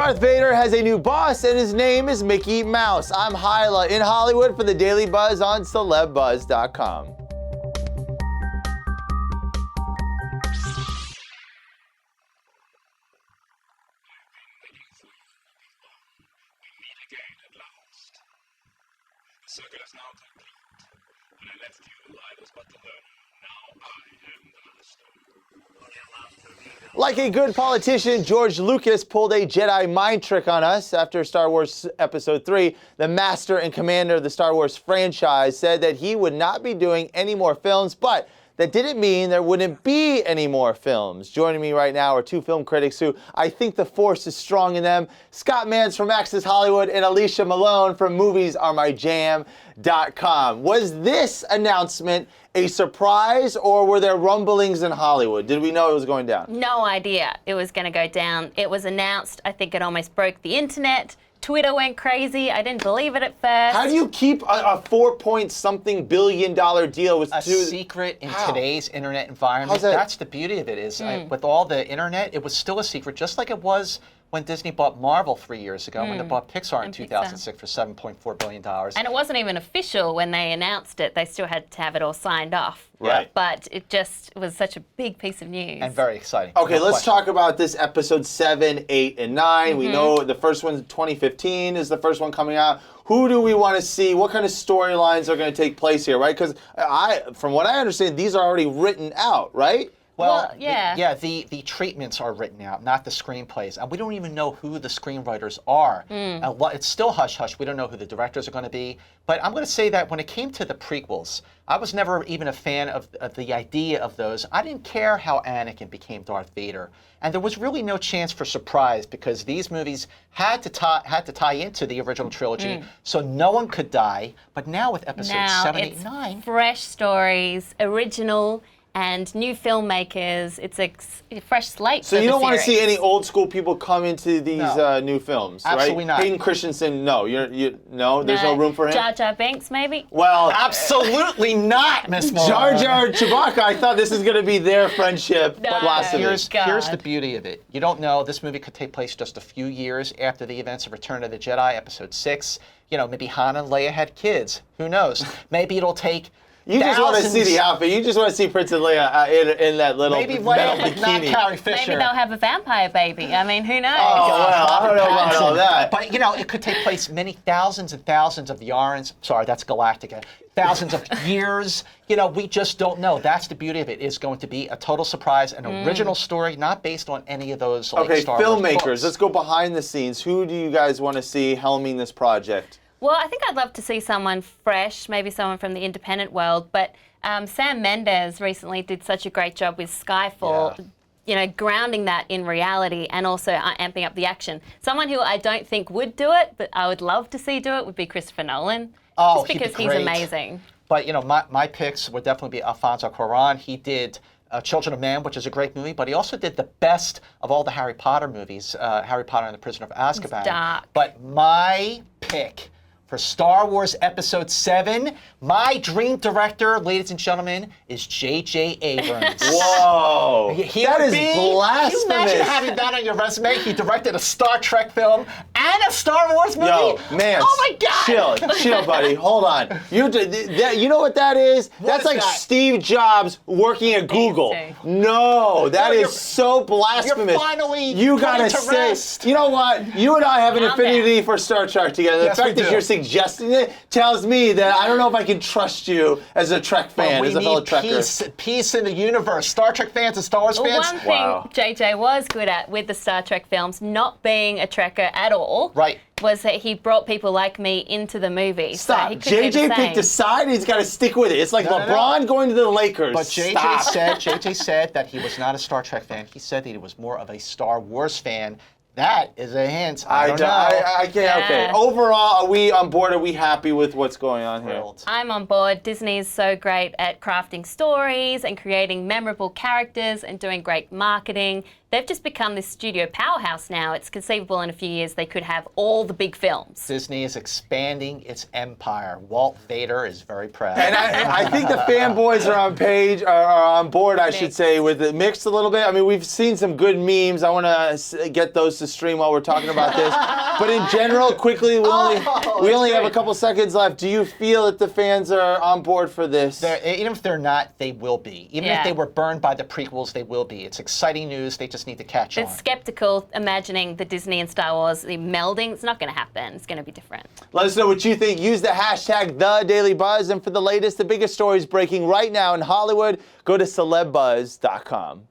Darth Vader has a new boss, and his name is Mickey Mouse. I'm Hyla in Hollywood for the Daily Buzz on CelebBuzz.com. The circle is now complete. When I left you, I was but the learner. Now I am the master. Like a good politician, George Lucas pulled a Jedi mind trick on us after Star Wars Episode 3. The master and commander of the Star Wars franchise said that he would not be doing any more films, but that didn't mean there wouldn't be any more films. Joining me right now are two film critics who I think the force is strong in them. Scott Mantz from Access Hollywood and Alicia Malone from MoviesAreMyJam.com. Was this announcement a surprise, or were there rumblings in Hollywood? Did we know it was going down? No idea it was going to go down. It was announced. I think it almost broke the internet. Twitter went crazy. I didn't believe it at first. How do you keep a $4-point-something billion deal with a secret in today's internet environment? That's the beauty of it. Is with all the internet, it was still a secret, just like it was when Disney bought Marvel 3 years ago, when they bought Pixar in 2006 for $7.4 billion. And it wasn't even official when they announced it. They still had to have it all signed off. Right. But it just was such a big piece of news. And very exciting. Okay, let's talk about this episode 7, 8, and 9. We know the first one, 2015, is the first one coming out. Who do we want to see? What kind of storylines are going to take place here, right? Because from what I understand, these are already written out, right? Well, yeah. The treatments are written out, not the screenplays. And we don't even know who the screenwriters are. It's still hush-hush. We don't know who the directors are going to be. But I'm going to say that when it came to the prequels, I was never even a fan of the idea of those. I didn't care how Anakin became Darth Vader. And there was really no chance for surprise because these movies had to tie into the original trilogy, so no one could die. But now with episodes 7, 8, 9... fresh stories, original, and new filmmakers. It's a fresh slate. So you don't want to see any old school people come into these new films, Absolutely right? not. Hayden Christensen, no. No, there's no room for him? Jar Jar Binks, maybe? Well, absolutely not, Miss Malone. Jar Jar Chewbacca, I thought this was going to be their friendship blossom. Here's the beauty of it. You don't know. This movie could take place just a few years after the events of Return of the Jedi, Episode 6. You know, maybe Han and Leia had kids. Who knows? Maybe it'll take... You just want to see the outfit. You just want to see Prince and Leia in that little maybe metal Leia, bikini. not Carrie Fisher. Maybe they'll have a vampire baby. I mean, who knows? Oh, well, I don't know about all that. But, you know, it could take place many thousands and thousands of yards. Sorry, that's Galactica. Thousands of years. You know, we just don't know. That's the beauty of it. It's going to be a total surprise, an original story, not based on any of those Star Wars filmmakers. Let's go behind the scenes. Who do you guys want to see helming this project? Well, I think I'd love to see someone fresh, maybe someone from the independent world, but Sam Mendes recently did such a great job with Skyfall, you know, grounding that in reality and also amping up the action. Someone who I don't think would do it, but I would love to see do it would be Christopher Nolan. Oh, just because he's amazing. But, you know, my picks would definitely be Alfonso Cuarón. He did Children of Man, which is a great movie, but he also did the best of all the Harry Potter movies, Harry Potter and the Prisoner of Azkaban. It's dark. But my pick for Star Wars Episode 7, my dream director, ladies and gentlemen, is J.J. Abrams. Whoa! That is blasphemous. Can you imagine having that on your resume? He directed a Star Trek film and a Star Wars movie? Yo, man. Oh my God! Chill, buddy. Hold on. You know what that is? That's like Steve Jobs working at Google. No, that is so blasphemous. You're finally you gotta say, rest. you know what? You and I have an affinity for Star Trek together. Yes, the fact that you're suggesting it tells me that I don't know if I can trust you as a Trek fan, as a fellow Trekker. Peace in the universe. Star Trek fans and Star Wars fans. One thing JJ was good at with the Star Trek films, not being a Trekker at all, was that he brought people like me into the movie. Stop. So JJ picked a side and he's got to stick with it. It's like LeBron going to the Lakers. But JJ said that he was not a Star Trek fan. He said that he was more of a Star Wars fan. That is a hint. I don't know. I can't. Okay. Overall, are we on board? Are we happy with what's going on here? I'm on board. Disney's so great at crafting stories and creating memorable characters and doing great marketing. they've just become this studio powerhouse now. It's conceivable in a few years they could have all the big films. Disney is expanding its empire. Walt Vader is very proud. And I think the fanboys are on board, I should say, with it mixed a little bit. I mean, we've seen some good memes. I want to get those to stream while we're talking about this. But in general, quickly, we only have a couple seconds left. Do you feel that the fans are on board for this? Even if they're not, they will be. Even if they were burned by the prequels, they will be. It's exciting news. They just need to catch on. It's skeptical imagining the Disney and Star Wars the melding. It's not going to happen. It's going to be different. Let us know what you think. Use the hashtag #TheDailyBuzz. And for the latest, the biggest stories breaking right now in Hollywood, go to celebbuzz.com.